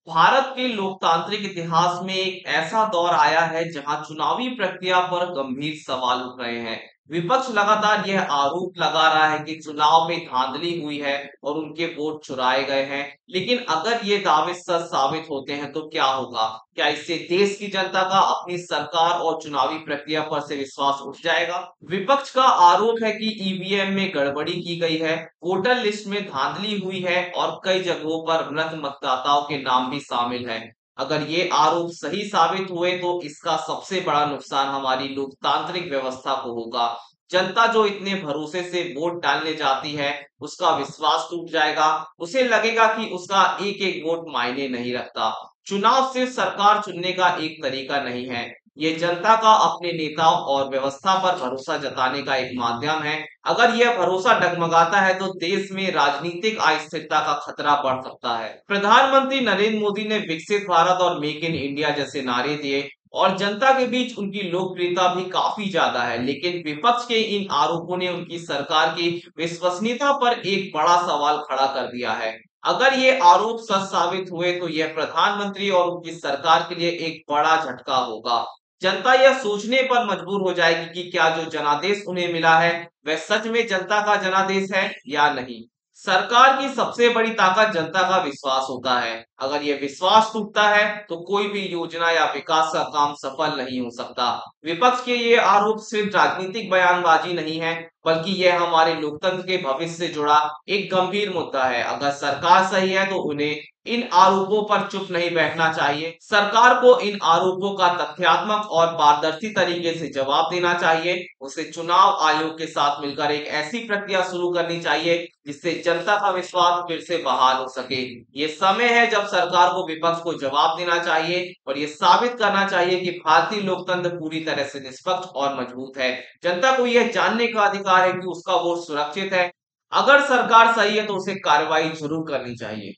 भारत के लोकतांत्रिक इतिहास में एक ऐसा दौर आया है जहां चुनावी प्रक्रिया पर गंभीर सवाल उठ रहे हैं। विपक्ष लगातार यह आरोप लगा रहा है कि चुनाव में धांधली हुई है और उनके वोट चुराए गए हैं। लेकिन अगर ये दावे सच साबित होते हैं तो क्या होगा? क्या इससे देश की जनता का अपनी सरकार और चुनावी प्रक्रिया पर से विश्वास उठ जाएगा? विपक्ष का आरोप है कि ईवीएम में गड़बड़ी की गई है, वोटर लिस्ट में धांधली हुई है और कई जगहों पर मृत मतदाताओं के नाम भी शामिल हैं। अगर ये आरोप सही साबित हुए तो इसका सबसे बड़ा नुकसान हमारी लोकतांत्रिक व्यवस्था को होगा। जनता जो इतने भरोसे से वोट डालने जाती है, उसका विश्वास टूट जाएगा। उसे लगेगा कि उसका एक एक वोट मायने नहीं रखता। चुनाव सिर्फ सरकार चुनने का एक तरीका नहीं है, ये जनता का अपने नेताओं और व्यवस्था पर भरोसा जताने का एक माध्यम है। अगर यह भरोसा डगमगाता है तो देश में राजनीतिक अस्थिरता का खतरा बढ़ सकता है। प्रधानमंत्री नरेंद्र मोदी ने विकसित भारत और मेक इन इंडिया जैसे नारे दिए और जनता के बीच उनकी लोकप्रियता भी काफी ज्यादा है, लेकिन विपक्ष के इन आरोपों ने उनकी सरकार की विश्वसनीयता पर एक बड़ा सवाल खड़ा कर दिया है। अगर ये आरोप सच साबित हुए तो यह प्रधानमंत्री और उनकी सरकार के लिए एक बड़ा झटका होगा। जनता यह सोचने पर मजबूर हो जाएगी कि क्या जो जनादेश उन्हें मिला है वह सच में जनता का जनादेश है या नहीं। सरकार की सबसे बड़ी ताकत जनता का विश्वास होता है। अगर यह विश्वास टूटता है तो कोई भी योजना या विकास का काम सफल नहीं हो सकता। विपक्ष के ये आरोप सिर्फ राजनीतिक बयानबाजी नहीं है, बल्कि यह हमारे लोकतंत्र के भविष्य से जुड़ा एक गंभीर मुद्दा है। अगर सरकार सही है तो उन्हें इन आरोपों पर चुप नहीं बैठना चाहिए। सरकार को इन आरोपों का तथ्यात्मक और पारदर्शी तरीके से जवाब देना चाहिए। उसे चुनाव आयोग के साथ मिलकर एक ऐसी प्रक्रिया शुरू करनी चाहिए जिससे जनता का विश्वास फिर से बहाल हो सके। ये समय है जब सरकार को विपक्ष को जवाब देना चाहिए और ये साबित करना चाहिए कि भारतीय लोकतंत्र पूरी तरह से निष्पक्ष और मजबूत है। जनता को यह जानने का अधिकार है कि उसका वोट सुरक्षित है। अगर सरकार सही है तो उसे कार्रवाई जरूर करनी चाहिए।